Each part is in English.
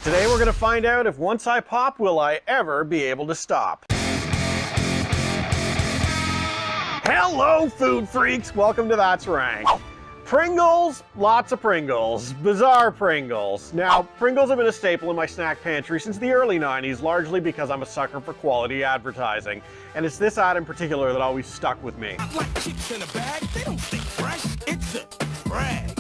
Today we're going to find out if once I pop, will I ever be able to stop. Hello food freaks, welcome to That's Rank. Pringles, lots of Pringles, bizarre Pringles. Now, Pringles have been a staple in my snack pantry since the early 90s, largely because I'm a sucker for quality advertising. And it's this ad in particular that always stuck with me. Like chicks in a bag, they don't stay fresh, it's a brag.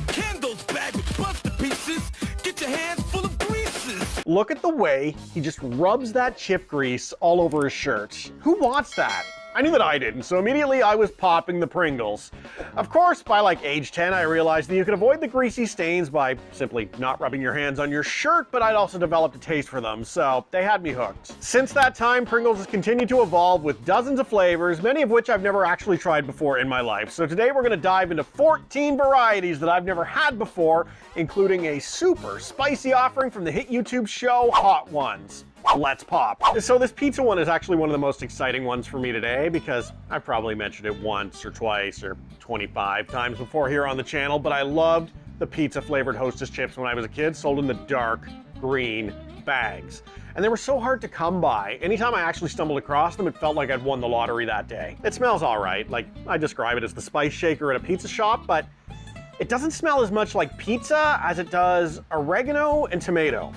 Candles bagged with buster pieces, get your hands full of greases. Look at the way he just rubs that chip grease all over his shirt. Who wants that? I knew that I didn't, so immediately I was popping the Pringles. Of course, by like age 10, I realized that you could avoid the greasy stains by simply not rubbing your hands on your shirt, but I'd also developed a taste for them, so they had me hooked. Since that time, Pringles has continued to evolve with dozens of flavors, many of which I've never actually tried before in my life. So today we're gonna dive into 14 varieties that I've never had before, including a super spicy offering from the hit YouTube show Hot Ones. Let's pop. So this pizza one is actually one of the most exciting ones for me today because I've probably mentioned it once or twice or 25 times before here on the channel, but I loved the pizza flavored Hostess chips when I was a kid, sold in the dark green bags. And they were so hard to come by. Anytime I actually stumbled across them, it felt like I'd won the lottery that day. It smells all right. Like, I describe it as the spice shaker at a pizza shop, but it doesn't smell as much like pizza as it does oregano and tomato.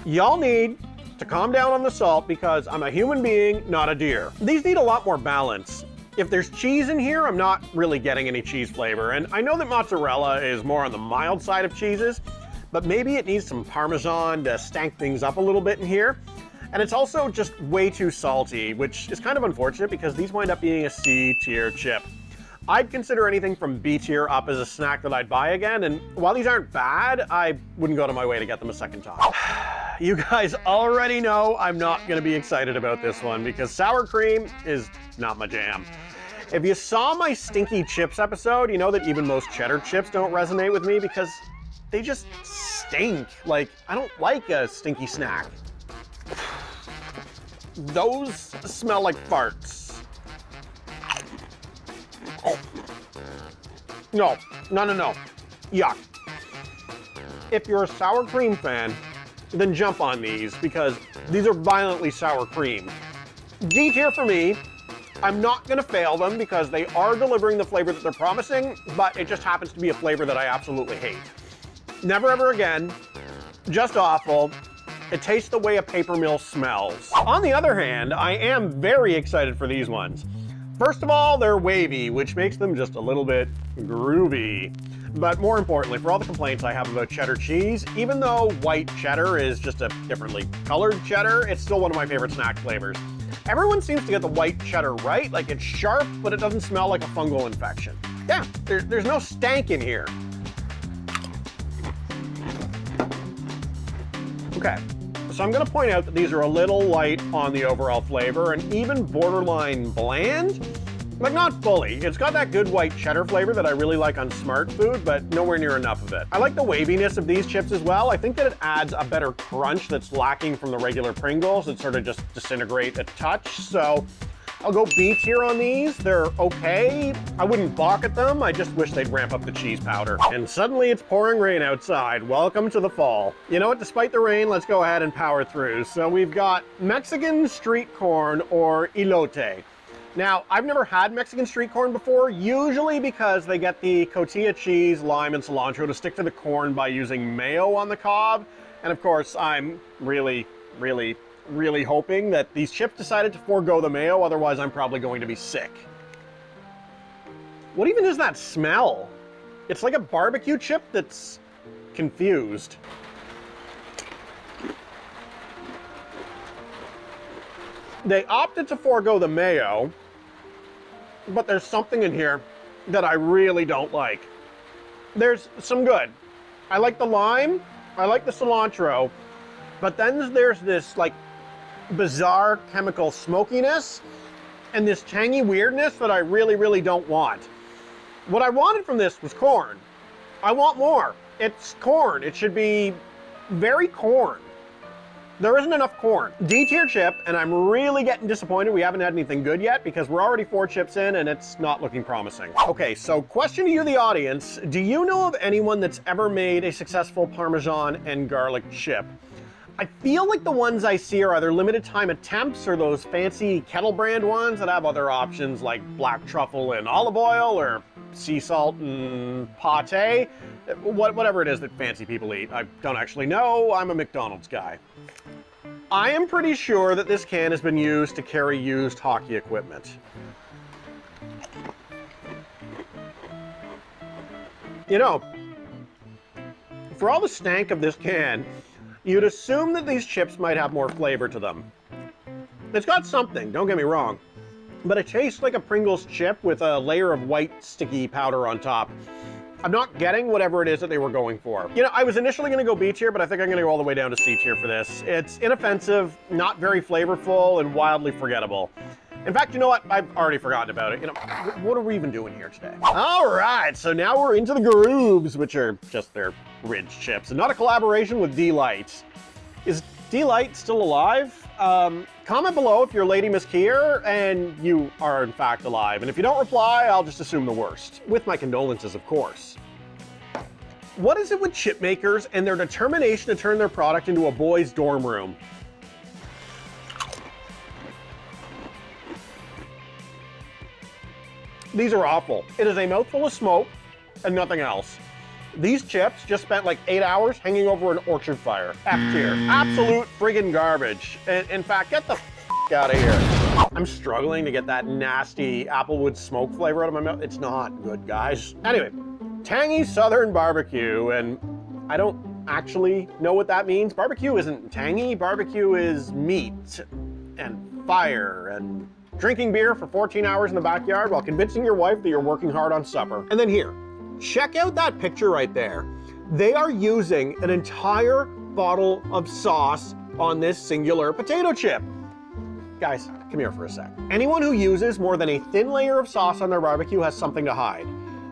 Y'all need to calm down on the salt because I'm a human being, not a deer. These need a lot more balance. If there's cheese in here, I'm not really getting any cheese flavor. And I know that mozzarella is more on the mild side of cheeses, but maybe it needs some Parmesan to stank things up a little bit in here. And it's also just way too salty, which is kind of unfortunate because these wind up being a C-tier chip. I'd consider anything from B tier up as a snack that I'd buy again, and while these aren't bad, I wouldn't go to my way to get them a second time. You guys already know I'm not gonna be excited about this one because sour cream is not my jam. If you saw my stinky chips episode, you know that even most cheddar chips don't resonate with me because they just stink. Like, I don't like a stinky snack. Those smell like farts. No. Yuck. If you're a sour cream fan, then jump on these because these are violently sour cream. D tier for me. I'm not gonna fail them because they are delivering the flavor that they're promising, but it just happens to be a flavor that I absolutely hate. Never ever again. Just awful. It tastes the way a paper mill smells. On the other hand, I am very excited for these ones. First of all, they're wavy, which makes them just a little bit groovy. But more importantly, for all the complaints I have about cheddar cheese, even though white cheddar is just a differently colored cheddar, it's still one of my favorite snack flavors. Everyone seems to get the white cheddar right, like it's sharp, but it doesn't smell like a fungal infection. Yeah, there's no stank in here. Okay. So I'm gonna point out that these are a little light on the overall flavor and even borderline bland. Like, not fully. It's got that good white cheddar flavor that I really like on smart food, but nowhere near enough of it. I like the waviness of these chips as well. I think that it adds a better crunch that's lacking from the regular Pringles that sort of just disintegrate a touch. So I'll go B tier on these. They're okay. I wouldn't balk at them. I just wish they'd ramp up the cheese powder. And suddenly it's pouring rain outside. Welcome to the fall. You know what? Despite the rain, let's go ahead and power through. So we've got Mexican street corn or elote. Now, I've never had Mexican street corn before, usually because they get the cotija cheese, lime, and cilantro to stick to the corn by using mayo on the cob. And of course, I'm really hoping that these chips decided to forego the mayo, otherwise I'm probably going to be sick. What even is that smell? It's like a barbecue chip that's confused. They opted to forego the mayo, but there's something in here that I really don't like. There's some good. I like the lime, I like the cilantro, but then there's this like bizarre chemical smokiness and this tangy weirdness that I really don't want. What I wanted from this was corn. I want more. It's corn. It should be very corn. There isn't enough corn. D tier chip, and I'm really getting disappointed we haven't had anything good yet because we're already 4 chips in and it's not looking promising. Okay, so question to you, the audience. Do you know of anyone that's ever made a successful Parmesan and garlic chip? I feel like the ones I see are either limited time attempts or those fancy kettle brand ones that have other options like black truffle and olive oil or sea salt and pate. Whatever it is that fancy people eat. I don't actually know. I'm a McDonald's guy. I am pretty sure that this can has been used to carry used hockey equipment. You know, for all the stank of this can, you'd assume that these chips might have more flavor to them. It's got something, don't get me wrong, but it tastes like a Pringles chip with a layer of white sticky powder on top. I'm not getting whatever it is that they were going for. You know, I was initially gonna go B tier, but I think I'm gonna go all the way down to C tier for this. It's inoffensive, not very flavorful, and wildly forgettable. In fact, you know what? I've already forgotten about it. You know, what are we even doing here today? All right, so now we're into the Groovz, which are just their ridge chips, and not a collaboration with D-Light. Is D-Light still alive? Comment below if you're Lady Miss Kier and you are in fact alive. And if you don't reply, I'll just assume the worst. With my condolences, of course. What is it with chip makers and their determination to turn their product into a boys' dorm room? These are awful. It is a mouthful of smoke and nothing else. These chips just spent like 8 hours hanging over an orchard fire. F tier. Absolute friggin' garbage. In fact, get the f out of here. I'm struggling to get that nasty Applewood smoke flavor out of my mouth. It's not good, guys. Anyway, tangy Southern barbecue, and I don't actually know what that means. Barbecue isn't tangy. Barbecue is meat and fire and drinking beer for 14 hours in the backyard while convincing your wife that you're working hard on supper. And then here, check out that picture right there. They are using an entire bottle of sauce on this singular potato chip. Guys, come here for a sec. Anyone who uses more than a thin layer of sauce on their barbecue has something to hide.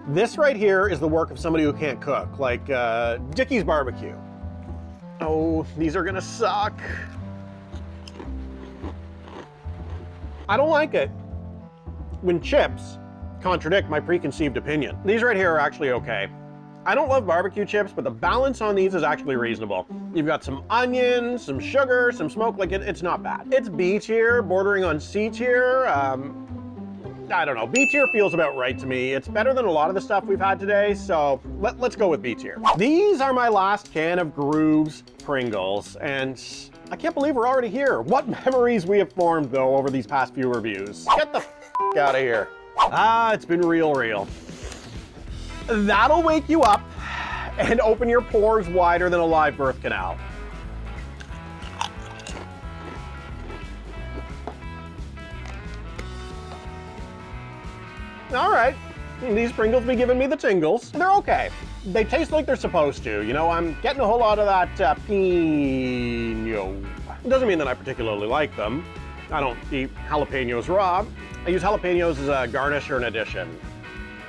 This right here is the work of somebody who can't cook, like Dickie's Barbecue. Oh, these are gonna suck. I don't like it when chips contradict my preconceived opinion. These right here are actually okay. I don't love barbecue chips, but the balance on these is actually reasonable. You've got some onions, some sugar, some smoke, like it's not bad. It's B tier, bordering on C tier. I don't know, B tier feels about right to me. It's better than a lot of the stuff we've had today, so let's go with B tier. These are my last can of Groovz Pringles, and I can't believe we're already here. What memories we have formed, though, over these past few reviews. Get the f out of here. Ah, it's been real. That'll wake you up and open your pores wider than a live birth canal. All right, these Pringles be giving me the tingles. They're okay. They taste like they're supposed to. You know, I'm getting a whole lot of that pino. It doesn't mean that I particularly like them. I don't eat jalapenos raw. I use jalapenos as a garnish or an addition.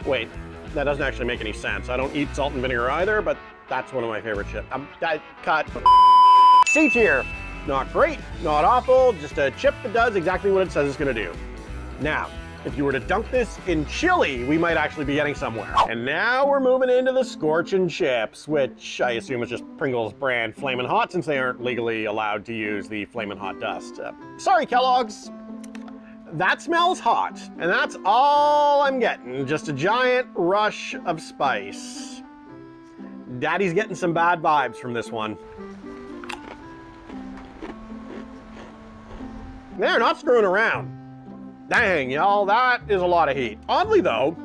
Wait, that doesn't actually make any sense. I don't eat salt and vinegar either, but that's one of my favorite chips. Cut. C tier. Not great, not awful, just a chip that does exactly what it says it's gonna do. Now, if you were to dunk this in chili, we might actually be getting somewhere. And now we're moving into the Scorchin chips, which I assume is just Pringles brand Flamin' Hot since they aren't legally allowed to use the Flamin' Hot dust. Sorry, Kellogg's. That smells hot, and that's all I'm getting. Just a giant rush of spice. Daddy's getting some bad vibes from this one. They're not screwing around. Dang, y'all, that is a lot of heat. Oddly though,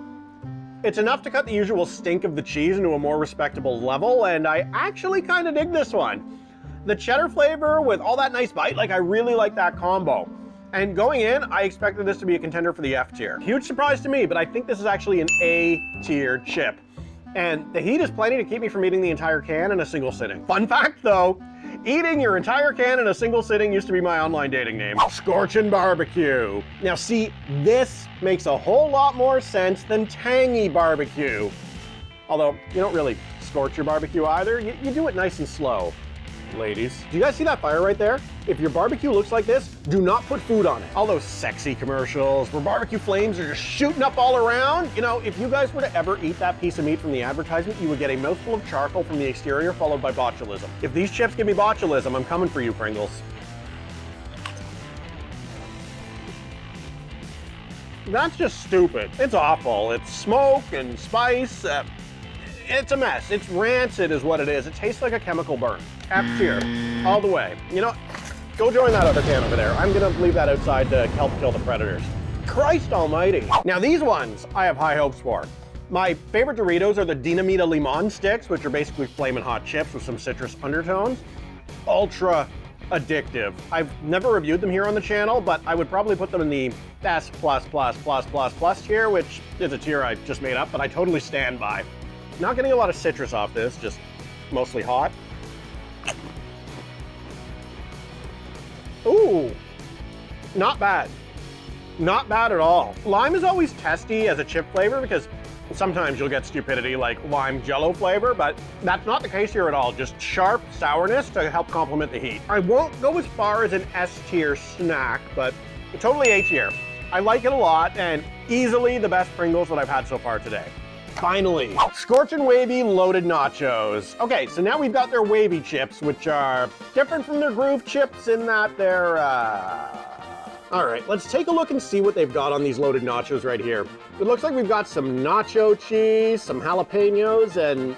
it's enough to cut the usual stink of the cheese into a more respectable level, and I actually kind of dig this one. The cheddar flavor with all that nice bite, like I really like that combo. And going in, I expected this to be a contender for the F tier. Huge surprise to me, but I think this is actually an A tier chip. And the heat is plenty to keep me from eating the entire can in a single sitting. Fun fact though, eating your entire can in a single sitting used to be my online dating name. Scorchin BBQ. Now see, this makes a whole lot more sense than Tangy barbecue. Although, you don't really scorch your barbecue either, you do it nice and slow. ladies. Do you guys see that fire right there? If your barbecue looks like this, do not put food on it. All those sexy commercials where barbecue flames are just shooting up all around. You know, if you guys were to ever eat that piece of meat from the advertisement, you would get a mouthful of charcoal from the exterior followed by botulism. If these chips give me botulism, I'm coming for you, Pringles. That's just stupid. It's awful. It's smoke and spice. It's a mess. It's rancid is what it is. It tastes like a chemical burn. F tier, all the way. You know, go join that other can over there. I'm gonna leave that outside to help kill the predators. Christ almighty. Now these ones, I have high hopes for. My favorite Doritos are the Dinamita Limon sticks, which are basically flamin' hot chips with some citrus undertones. Ultra addictive. I've never reviewed them here on the channel, but I would probably put them in the S+++++ tier, which is a tier I just made up, but I totally stand by. Not getting a lot of citrus off this, just mostly hot. Ooh, not bad. Not bad at all. Lime is always testy as a chip flavor because sometimes you'll get stupidity like lime jello flavor, but that's not the case here at all. Just sharp sourness to help complement the heat. I won't go as far as an S tier snack, but totally A tier. I like it a lot and easily the best Pringles that I've had so far today. Finally, Scorchin Wavy loaded nachos. Okay, so now we've got their Wavy chips, which are different from their Groovz chips in that they're, all right, let's take a look and see what they've got on these loaded nachos right here. It looks like we've got some nacho cheese, some jalapenos, and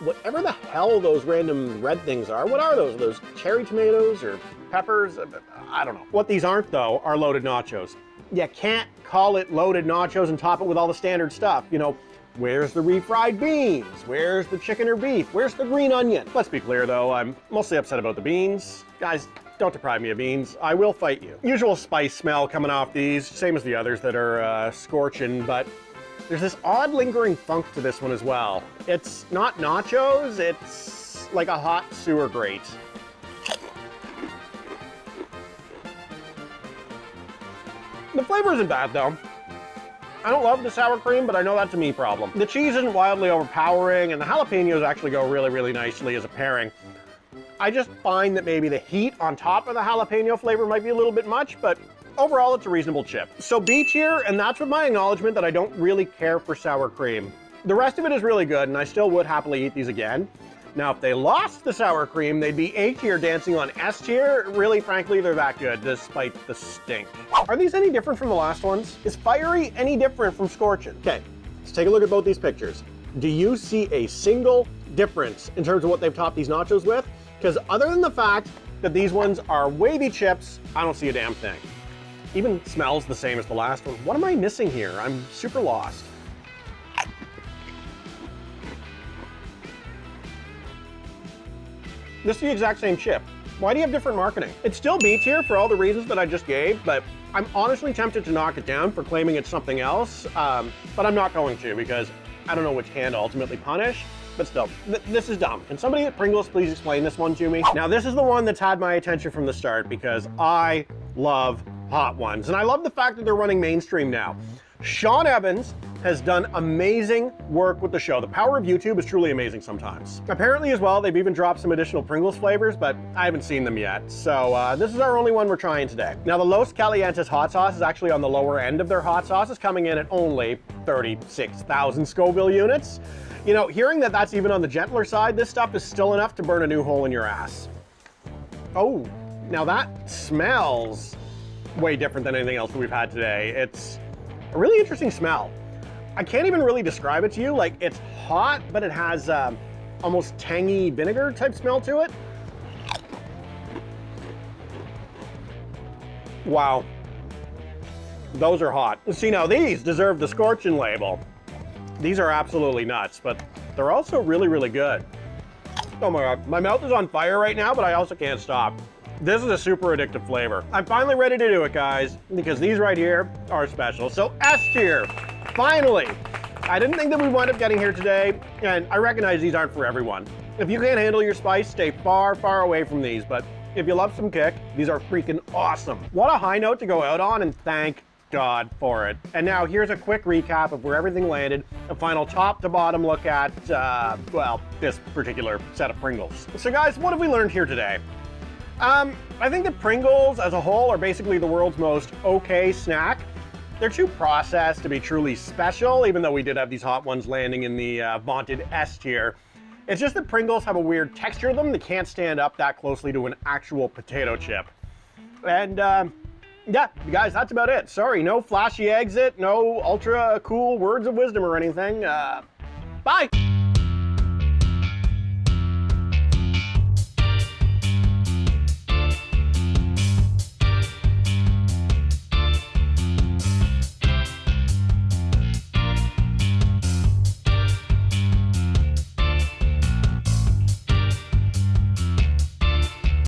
whatever the hell those random red things are. What are those? Are those cherry tomatoes or peppers? I don't know. What these aren't, though, are loaded nachos. You can't call it loaded nachos and top it with all the standard stuff, you know. Where's the refried beans? Where's the chicken or beef? Where's the green onion? Let's be clear though, I'm mostly upset about the beans. Guys, don't deprive me of beans. I will fight you. Usual spice smell coming off these, same as the others that are scorching, but there's this odd lingering funk to this one as well. It's not nachos, it's like a hot sewer grate. The flavor isn't bad though. I don't love the sour cream, but I know that's a me problem. The cheese isn't wildly overpowering, and the jalapenos actually go really, really nicely as a pairing. I just find that maybe the heat on top of the jalapeno flavor might be a little bit much, but overall it's a reasonable chip. So B tier, and that's with my acknowledgement that I don't really care for sour cream. The rest of it is really good, and I still would happily eat these again. Now, if they lost the sour cream, they'd be A tier dancing on S tier. Really, frankly, they're that good, despite the stink. Are these any different from the last ones? Is Fiery any different from Scorchin? Okay, let's take a look at both these pictures. Do you see a single difference in terms of what they've topped these nachos with? Because other than the fact that these ones are wavy chips, I don't see a damn thing. Even smells the same as the last one. What am I missing here? I'm super lost. This is the exact same chip. Why do you have different marketing? It's still B tier for all the reasons that I just gave, but I'm honestly tempted to knock it down for claiming it's something else, but I'm not going to because I don't know which hand to ultimately punish, but still, this is dumb. Can somebody at Pringles please explain this one to me? Now, this is the one that's had my attention from the start because I love hot ones, and I love the fact that they're running mainstream now. Sean Evans has done amazing work with the show. The power of YouTube is truly amazing sometimes. Apparently as well, they've even dropped some additional Pringles flavors, but I haven't seen them yet. So this is our only one we're trying today. Now the Los Calientes hot sauce is actually on the lower end of their hot sauces, coming in at only 36,000 Scoville units. You know, hearing that that's even on the gentler side, this stuff is still enough to burn a new hole in your ass. Oh, now that smells way different than anything else that we've had today. It's a really interesting smell. I can't even really describe it to you. Like, it's hot, but it has almost tangy vinegar type smell to it. Wow. Those are hot. See, now these deserve the Scorchin label. These are absolutely nuts, but they're also really, really good. Oh my God, my mouth is on fire right now, but I also can't stop. This is a super addictive flavor. I'm finally ready to do it, guys, because these right here are special. So S tier, finally. I didn't think that we'd wind up getting here today, and I recognize these aren't for everyone. If you can't handle your spice, stay far, far away from these, but if you love some kick, these are freaking awesome. What a high note to go out on and thank God for it. And now here's a quick recap of where everything landed, a final top to bottom look at, well, this particular set of Pringles. So guys, what have we learned here today? I think that Pringles as a whole are basically the world's most okay snack. They're too processed to be truly special, even though we did have these hot ones landing in the vaunted S tier. It's just that Pringles have a weird texture to them that can't stand up that closely to an actual potato chip. And yeah, guys, that's about it. Sorry, no flashy exit, no ultra cool words of wisdom or anything. Bye!